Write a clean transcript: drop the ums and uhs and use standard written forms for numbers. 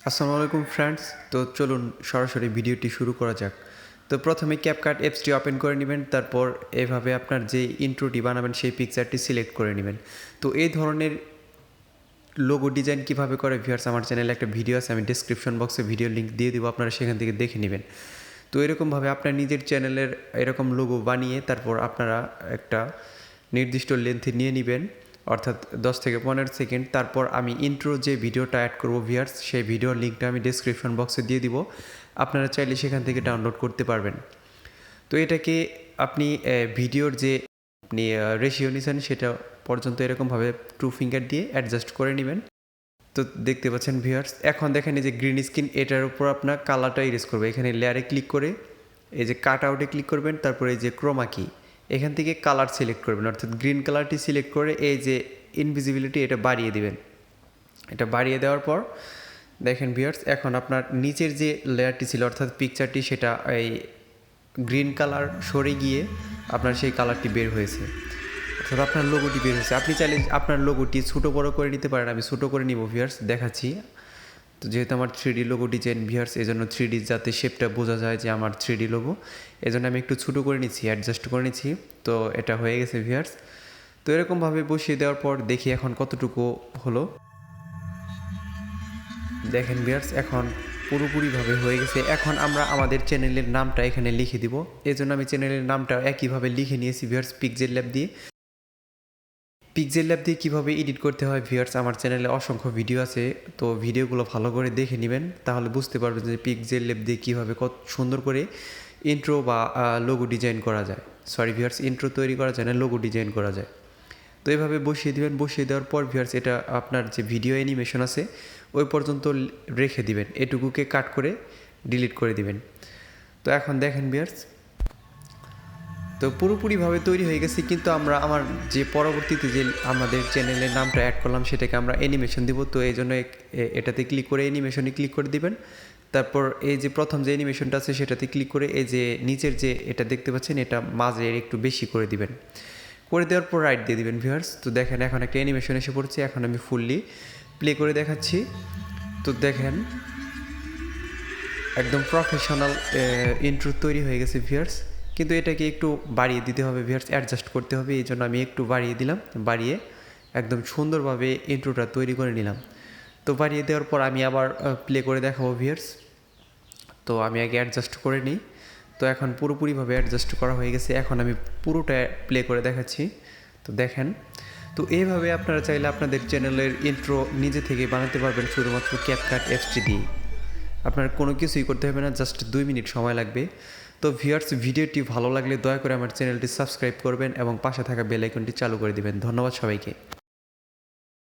আসসালামু আলাইকুম ফ্রেন্ডস। তো চলুন সরাসরি ভিডিওটি শুরু করা যাক। তো প্রথমে ক্যাপকাট অ্যাপসটি ওপেন করে নেবেন, তারপর এভাবে আপনার যে ইন্ট্রোটি বানাবেন সেই পিকচারটি সিলেক্ট করে নেবেন। তো এই ধরনের লোগো ডিজাইন কিভাবে করে ভিউয়ার্স, আমার চ্যানেলে একটা ভিডিও আছে, আমি ডেসক্রিপশন বক্সে ভিডিও লিঙ্ক দিয়ে দিব, আপনারা সেখান থেকে দেখে নেবেন। তো এরকমভাবে আপনার নিজের চ্যানেলের এরকম লোগো বানিয়ে তারপর আপনারা একটা নির্দিষ্ট লেন্থে নিয়ে নেবেন, অর্থাৎ 10 থেকে 15 সেকেন্ড। তারপর আমি ইন্ট্রো যে ভিডিওটা অ্যাড করবো ভিউয়ার্স, সেই ভিডিওর লিঙ্কটা আমি ডেসক্রিপশন বক্সে দিয়ে দিব, আপনারা চাইলে সেখান থেকে ডাউনলোড করতে পারবেন। তো এটাকে আপনি ভিডিওর যে আপনি রেশিও নিয়েছেন সেটা পর্যন্ত এরকমভাবে 2 ফিঙ্গার দিয়ে অ্যাডজাস্ট করে নেবেন। তো দেখতে পাচ্ছেন ভিউয়ার্স, এখন দেখেন এই যে গ্রিন স্ক্রিন, এটার উপর আপনার কালারটা ইরেজ করবে। এখানে লেয়ারে ক্লিক করে এই যে কাট আউটে ক্লিক করবেন, তারপরে এই যে ক্রোমা কি, এখান থেকে কালার সিলেক্ট করবেন, অর্থাৎ গ্রিন কালারটি সিলেক্ট করে এই যে ইনভিজিবিলিটি এটা বাড়িয়ে দিবেন। এটা বাড়িয়ে দেওয়ার পর দেখেন ভিউয়ার্স, এখন আপনার নিচের যে লেয়ারটি ছিল অর্থাৎ পিকচারটি, সেটা এই গ্রিন কালার সরে গিয়ে আপনার সেই কালারটি বের হয়েছে, অর্থাৎ আপনার লোগোটি বের হয়েছে। আপনি চাইলে আপনার লোগোটি ছোটো বড়ো করে নিতে পারেন। আমি ছোটো করে নিব ভিউয়ার্স, দেখাচ্ছি। তো যেহেতু আমার 3D লোগো ডিজাইন ভিউয়ার্স, এই জন্য 3D যাতে শেপটা বোঝা যায় যে আমার 3D লোগো, এই জন্য আমি একটু ছোটো করে নিচ্ছি, অ্যাডজাস্ট করে নিচ্ছি। তো এটা হয়ে গেছে ভিউয়ার্স। তো এরকমভাবে বসিয়ে দেওয়ার পর দেখি এখন কতটুকু হলো। দেখেন ভিউয়ার্স, এখন পুরোপুরিভাবে হয়ে গেছে। এখন আমরা আমাদের চ্যানেলের নামটা এখানে লিখে দিব। এই জন্য আমি চ্যানেলের নামটা একইভাবে লিখে নিয়েছি ভিউয়ার্স, পিক্সেল ল্যাব দিয়ে। পিক্সেল ল্যাব দিয়ে কীভাবে এডিট করতে হয় ভিউয়ার্স, আমার চ্যানেলে অসংখ্য ভিডিও আছে, তো ভিডিওগুলো ভালো করে দেখে নেবেন, তাহলে বুঝতে পারবেন যে পিক্সেল ল্যাব দিয়ে কীভাবে কত সুন্দর করে ইন্ট্রো বা লোগো ডিজাইন করা যায়। সরি ভিউয়ার্স, ইন্ট্রো তৈরি করা যায় না, লোগো ডিজাইন করা যায়। তো এইভাবে বসিয়ে দেবেন। বসিয়ে দেওয়ার পর ভিউয়ার্স, এটা আপনার যে ভিডিও অ্যানিমেশন আছে ওই পর্যন্ত রেখে দিবেন, এটুকুকে কাট করে ডিলিট করে দিবেন। তো এখন দেখেন ভিউয়ার্স, তো পুরোপুরিভাবে তৈরি হয়ে গেছে, কিন্তু আমার যে পরবর্তীতে যে আমাদের চ্যানেলের নামটা অ্যাড করলাম সেটাকে আমরা অ্যানিমেশন দিব। তো এই জন্য এটাতে ক্লিক করে অ্যানিমেশনে ক্লিক করে দিবেন। তারপর এই যে প্রথম যে অ্যানিমেশনটা আছে সেটাতে ক্লিক করে এই যে নিচের যে এটা দেখতে পাচ্ছেন, এটা মাঝে একটু বেশি করে দিবেন। করে দেওয়ার পর রাইট দিয়ে দিবেন ভিউয়ার্স। তো দেখেন এখন একটা অ্যানিমেশন এসে পড়ছে, এখন আমি ফুললি প্লে করে দেখাচ্ছি। তো দেখেন একদম প্রফেশনাল ইন্ট্রো তৈরি হয়ে গেছে ভিউয়ার্স, কিন্তু এটাকে একটু বাড়িয়ে দিতে হবে ভিউয়ার্স, অ্যাডজাস্ট করতে হবে। এই জন্য আমি একটু বাড়িয়ে দিলাম, বাড়িয়ে একদম সুন্দরভাবে ইন্ট্রোটা তৈরি করে নিলাম। তো বাড়িয়ে দেওয়ার পর আমি আবার প্লে করে দেখাবো ভিউয়ার্স। তো আমি আগে অ্যাডজাস্ট করে নিই। তো এখন পুরোপুরিভাবে অ্যাডজাস্ট করা হয়ে গেছে, এখন আমি পুরোটা প্লে করে দেখাচ্ছি। তো দেখেন, তো এইভাবে আপনারা চাইলে আপনাদের চ্যানেলের ইন্ট্রো নিজে থেকে বানাতে পারবেন শুধুমাত্র ক্যাপকাট অ্যাপসটি দিয়ে। আপনার কোনো কিছুই করতে হবে না, জাস্ট 2 মিনিট সময় লাগবে। তো ভিউয়ার্স, ভিডিওটি ভালো লাগলে দয়া করে আমার চ্যানেলটি সাবস্ক্রাইব করবেন এবং পাশে থাকা বেল আইকনটি চালু করে দিবেন। ধন্যবাদ সবাইকে।